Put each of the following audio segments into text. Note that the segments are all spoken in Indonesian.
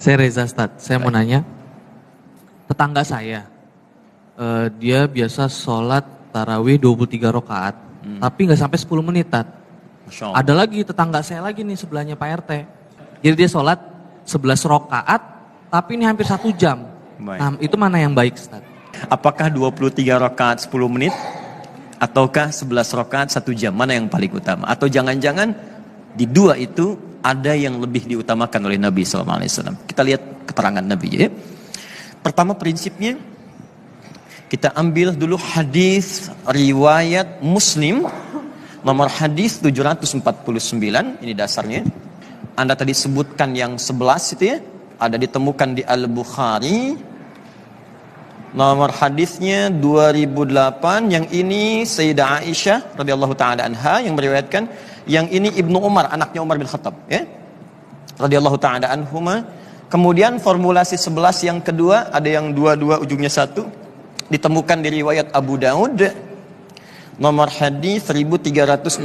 Saya Reza Stad, saya mau nanya, tetangga saya, dia biasa sholat tarawih 23 rakaat, tapi nggak sampai 10 menit, Tat. Masya Allah. Ada lagi tetangga saya lagi nih sebelahnya Pak RT. Jadi dia sholat 11 rakaat, tapi ini hampir 1 jam. Baik. Nah, itu mana yang baik, Stad? Apakah 23 rakaat 10 menit? Ataukah 11 rakaat 1 jam? Mana yang paling utama? Atau jangan-jangan di dua itu ada yang lebih diutamakan oleh Nabi SAW? Kita lihat keterangan Nabi ya. Pertama prinsipnya, kita ambil dulu hadis riwayat Muslim nomor hadis 749, ini dasarnya. Anda tadi sebutkan yang 11 itu ya, ada ditemukan di Al-Bukhari. Nomor hadisnya 2008, yang ini Sayyidah Aisyah radhiyallahu taala anha yang meriwayatkan, yang ini Ibnu Umar, anaknya Umar bin Khattab ya. Radhiyallahu taala anhuma. Kemudian formulasi 11 yang kedua, ada yang 22 ujungnya 1, ditemukan di riwayat Abu Daud. Nomor hadis 1369,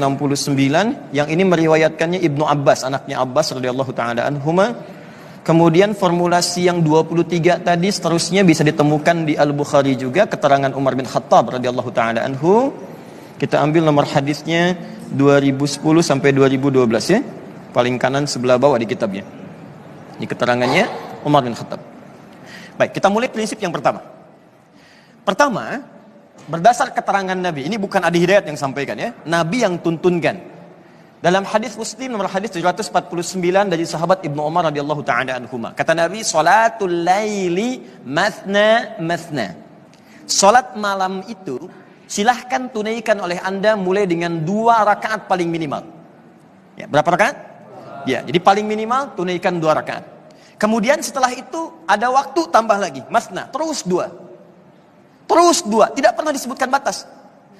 yang ini meriwayatkannya Ibnu Abbas, anaknya Abbas radhiyallahu taala anhuma. Kemudian formulasi yang 23 tadi seterusnya bisa ditemukan di Al-Bukhari juga, keterangan Umar bin Khattab radhiyallahu taala anhu. Kita ambil nomor hadisnya 2010 sampai 2012 ya. Paling kanan sebelah bawah di kitabnya. Ini keterangannya Umar bin Khattab. Baik, kita mulai prinsip yang pertama. Pertama, berdasar keterangan Nabi, ini bukan Adi Hidayat yang sampaikan ya, Nabi yang tuntunkan. Dalam hadis Muslim nomor hadis 749 dari sahabat Ibnu Umar radhiyallahu taala anhuma. Kata Nabi, "Shalatul laili mathna mathna." Salat malam itu silahkan tunaikan oleh Anda mulai dengan 2 rakaat paling minimal. Ya, berapa rakaat? Ya, jadi paling minimal tunaikan 2 rakaat. Kemudian setelah itu ada waktu tambah lagi, mathna, terus 2. Terus 2, tidak pernah disebutkan batas.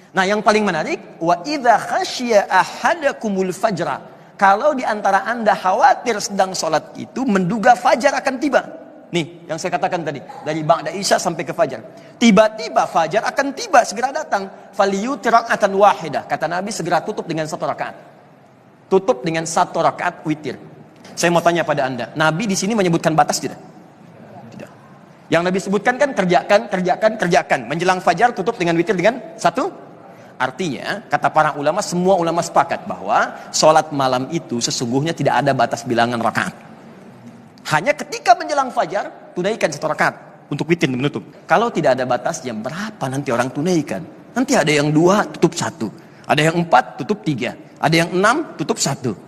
Nah, yang paling menarik, wa idza khasyiya ahadakumul fajra. Kalau di antara Anda khawatir sedang sholat itu menduga fajar akan tiba. Nih, yang saya katakan tadi, dari ba'da isya sampai ke fajar. Tiba-tiba fajar akan tiba, segera datang. Faliyutir raka'atan wahidah. Kata Nabi, segera tutup dengan 1 rakaat. Tutup dengan 1 rakaat witir. Saya mau tanya pada Anda, Nabi di sini menyebutkan batas tidak? Tidak. Yang Nabi sebutkan kan kerjakan. Menjelang fajar tutup dengan witir dengan 1. Artinya, kata para ulama, semua ulama sepakat bahwa sholat malam itu sesungguhnya tidak ada batas bilangan rakaat. Hanya ketika menjelang fajar, tunaikan 1 rakaat untuk witir menutup. Kalau tidak ada batas, jam berapa nanti orang tunaikan? Nanti ada yang 2, tutup 1. Ada yang 4, tutup 3. Ada yang 6, tutup 1.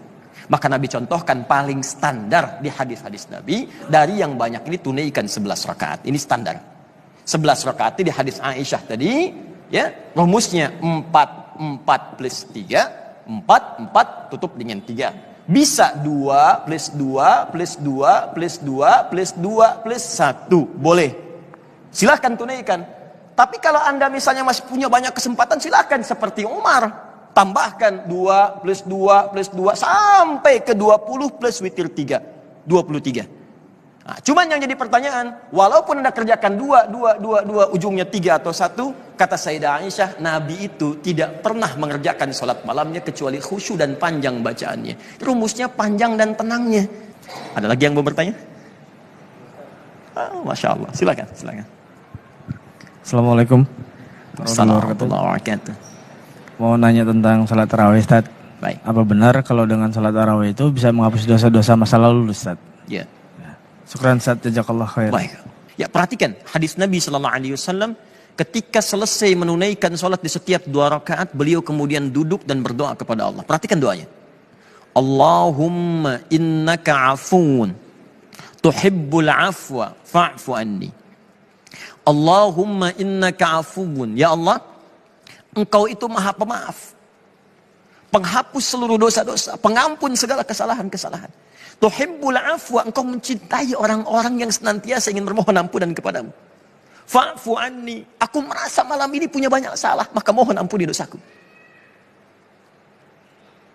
Maka Nabi contohkan paling standar di hadis-hadis Nabi, dari yang banyak ini tunaikan 11 rakaat. Ini standar. 11 rakaat di hadis Aisyah tadi, ya, rumusnya 4 plus 3, 4 tutup dengan 3. Bisa 2 plus 2 plus 2 plus 2 plus 2 plus 1. Boleh. Silahkan tunaikan. Tapi kalau Anda misalnya masih punya banyak kesempatan, silahkan seperti Umar. Tambahkan 2 plus 2 plus 2 sampai ke 20 plus witir 3. 23. Nah, cuman yang jadi pertanyaan, walaupun Anda kerjakan 2 ujungnya 3 atau 1, kata Sayyidah Aisyah, Nabi itu tidak pernah mengerjakan sholat malamnya kecuali khusyuk dan panjang bacaannya. Rumusnya panjang dan tenangnya. Ada lagi yang mau bertanya? Masya Allah, silakan. Assalamualaikum Warahmatullahi wabarakatuh. Mau nanya tentang salat tarawih, Ustaz. Baik. Apa benar kalau dengan salat tarawih itu bisa menghapus dosa-dosa masa lalu, Ustaz? Ya. Syukran, Ustaz. Jazakallah khair. Baik. Ya, perhatikan hadis Nabi sallallahu alaihi wasallam ketika selesai menunaikan salat di setiap 2 rakaat, beliau kemudian duduk dan berdoa kepada Allah. Perhatikan doanya. Allahumma innaka afuun tuhibbul afwa fa'fu anni. Allahumma innaka afuun. Ya Allah, Engkau itu maha pemaaf, penghapus seluruh dosa-dosa, pengampun segala kesalahan-kesalahan. Tuhibbul afwa, Engkau mencintai orang-orang yang senantiasa ingin bermohon ampunan kepadamu. Fa'fu anni, aku merasa malam ini punya banyak salah, maka mohon ampuni dosaku.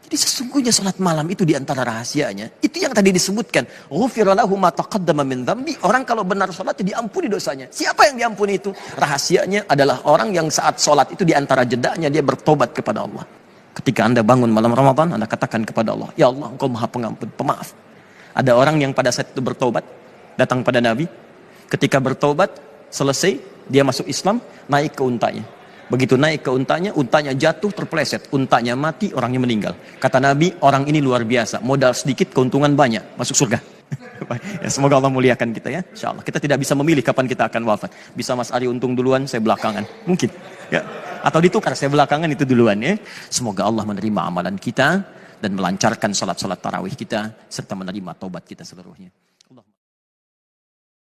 Jadi sesungguhnya salat malam itu diantara rahasianya, itu yang tadi disebutkan, ghufira lahu ma taqaddama min dzambi. Orang kalau benar salat diampuni dosanya. Siapa yang diampuni itu? Rahasianya adalah orang yang saat salat itu diantara jedanya dia bertobat kepada Allah. Ketika Anda bangun malam Ramadan, Anda katakan kepada Allah, ya Allah, Engkau maha pengampun, pemaaf. Ada orang yang pada saat itu bertobat, datang pada Nabi. Ketika bertobat, selesai, dia masuk Islam, naik ke untanya. Begitu naik ke untanya jatuh, terpeleset. Untanya mati, orangnya meninggal. Kata Nabi, orang ini luar biasa. Modal sedikit, keuntungan banyak. Masuk surga. Ya, semoga Allah muliakan kita ya. Insya Allah. Kita tidak bisa memilih kapan kita akan wafat. Bisa Mas Ari untung duluan, saya belakangan. Mungkin. Ya. Atau ditukar, saya belakangan itu duluan ya. Semoga Allah menerima amalan kita dan melancarkan salat-salat tarawih kita serta menerima taubat kita seluruhnya.